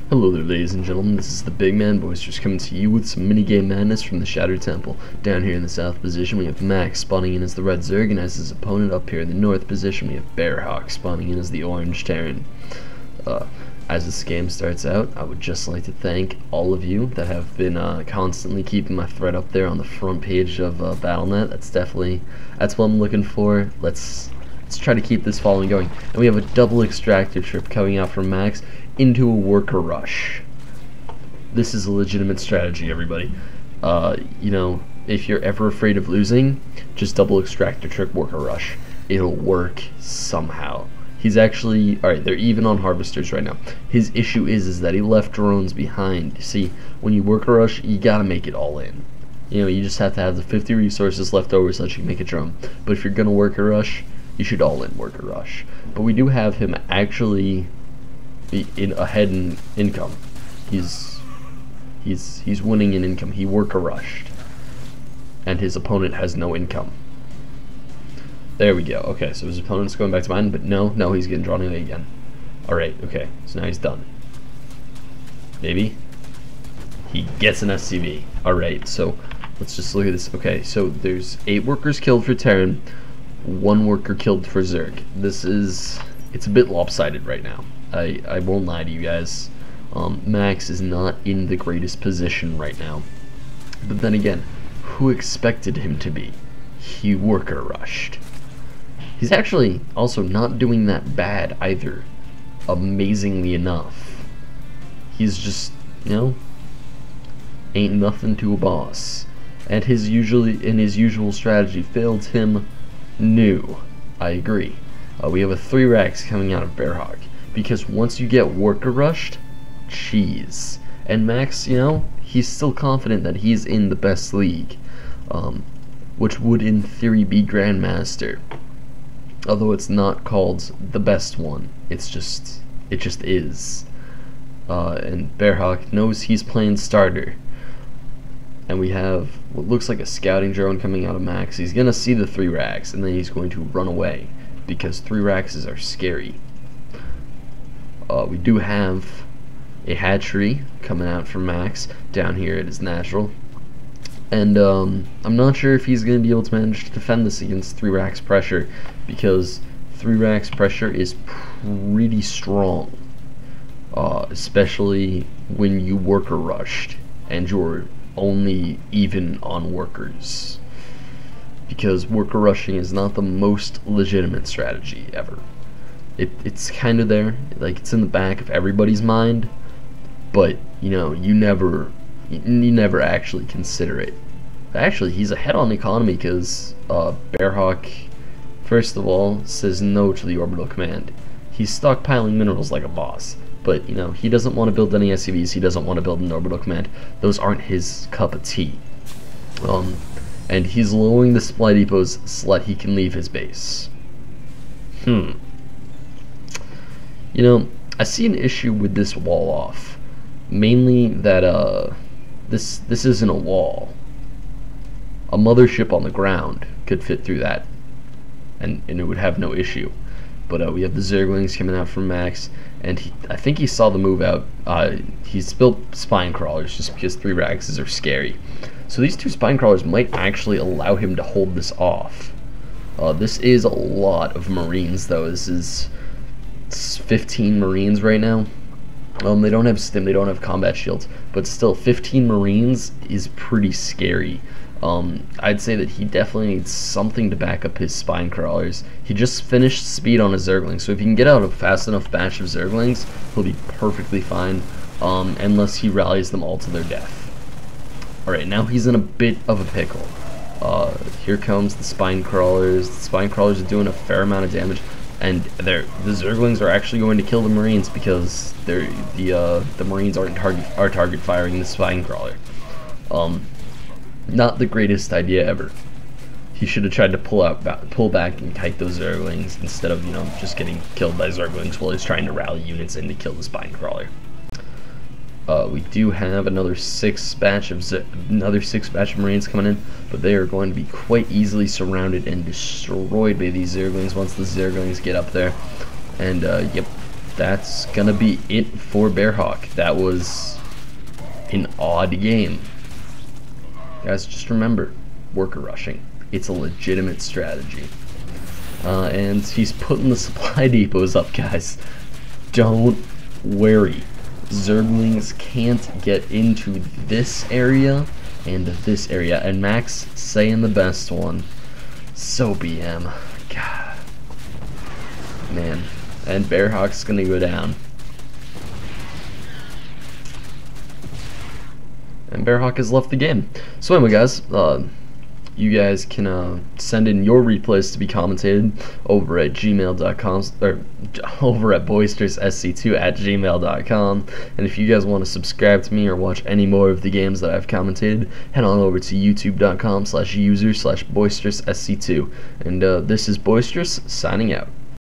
Hello there, ladies and gentlemen. This is the big man Boisterous coming to you with some minigame madness from the Shattered Temple. Down here in the south position, we have Max spawning in as the red Zerg, and as his opponent up here in the north position, we have Bearhawk spawning in as the orange Terran. As this game starts out, I would just like to thank all of you that have been constantly keeping my thread up there on the front page of Battle.net. That's what I'm looking for. Let's try to keep this following going. And we have a double extractor trip coming out from Max into a worker rush. This is a legitimate strategy, everybody. You know, if you're ever afraid of losing, just double extractor trip worker rush. It'll work somehow. He's actually, alright, they're even on harvesters right now. His issue is that he left drones behind. See, when you worker rush, you gotta make it all in. You know, you just have to have the 50 resources left over so that you can make a drone. But if you're gonna worker rush, you should all in worker rush. But we do have him actually ahead in income. He's winning in income. He worker rushed, and his opponent has no income. There we go. Okay, so his opponent's going back to mine, but no, he's getting drawn away again. Alright, okay, so now he's done. Maybe he gets an SCV. Alright, so let's just look at this. Okay, so there's 8 workers killed for Terran, 1 worker killed for Zerg. It's a bit lopsided right now. I won't lie to you guys. Max is not in the greatest position right now. But then again, who expected him to be? He worker rushed. He's actually also not doing that bad either, amazingly enough. He's just, you know, ain't nothing to a boss. And his usual strategy failed him new. I agree. We have a 3 racks coming out of Bearhawk, because once you get worker rushed, cheese. And Max, you know, he's still confident that he's in the best league, which would in theory be Grandmaster, although it's not called the best one. It just is. And Bearhawk knows he's playing starter. And we have what looks like a scouting drone coming out of Max. He's gonna see the 3 racks, and then he's going to run away, because 3 racks are scary. We do have a hatchery coming out from Max down here at his natural, and I'm not sure if he's going to be able to manage to defend this against 3 racks pressure, because 3 racks pressure is pretty strong, especially when you worker rushed and you're only even on workers, because worker rushing is not the most legitimate strategy ever. It's kind of there, like it's in the back of everybody's mind, but you know, you never actually consider it. Actually, he's ahead on economy because Bearhawk, first of all, says no to the orbital command. He's stockpiling minerals like a boss, but you know, he doesn't want to build any SCVs. He doesn't want to build an orbital command. Those aren't his cup of tea. And he's lowering the supply depots so that he can leave his base. You know, I see an issue with this wall off. Mainly that this isn't a wall. A mothership on the ground could fit through that, and it would have no issue. But we have the Zerglings coming out from Max, and I think he saw the move out. He's built spine crawlers just because 3 racks are scary. So these 2 spine crawlers might actually allow him to hold this off. This is a lot of Marines, though. This is 15 Marines right now. They don't have stim, they don't have combat shields, but still 15 Marines is pretty scary. I'd say that he definitely needs something to back up his spine crawlers. He just finished speed on a Zergling, so if he can get out a fast enough batch of Zerglings, he'll be perfectly fine, unless he rallies them all to their death. Alright, now he's in a bit of a pickle. Here comes the spine crawlers. The spine crawlers are doing a fair amount of damage, and the Zerglings are actually going to kill the Marines because the Marines are target firing the spine crawler. Not the greatest idea ever. He should have tried to pull back and kite those Zerglings instead of, you know, just getting killed by Zerglings while he's trying to rally units in to kill the spine crawler. We do have another 6 batch of Marines coming in, but they are going to be quite easily surrounded and destroyed by these Zerglings once the Zerglings get up there. And yep, that's gonna be it for Bearhawk. That was an odd game. Guys, just remember, worker rushing. It's a legitimate strategy. And he's putting the supply depots up, guys. Don't worry. Zerglings can't get into this area and this area. And Max saying the best one. So BM. God. Man. And Bearhawk's gonna go down. And Bearhawk has left the game. So anyway, guys, you guys can send in your replays to be commentated over at gmail.com or over at boisteroussc2@gmail.com. And if you guys want to subscribe to me or watch any more of the games that I've commentated, head on over to youtube.com/user/boisteroussc2. And this is Boisterous signing out.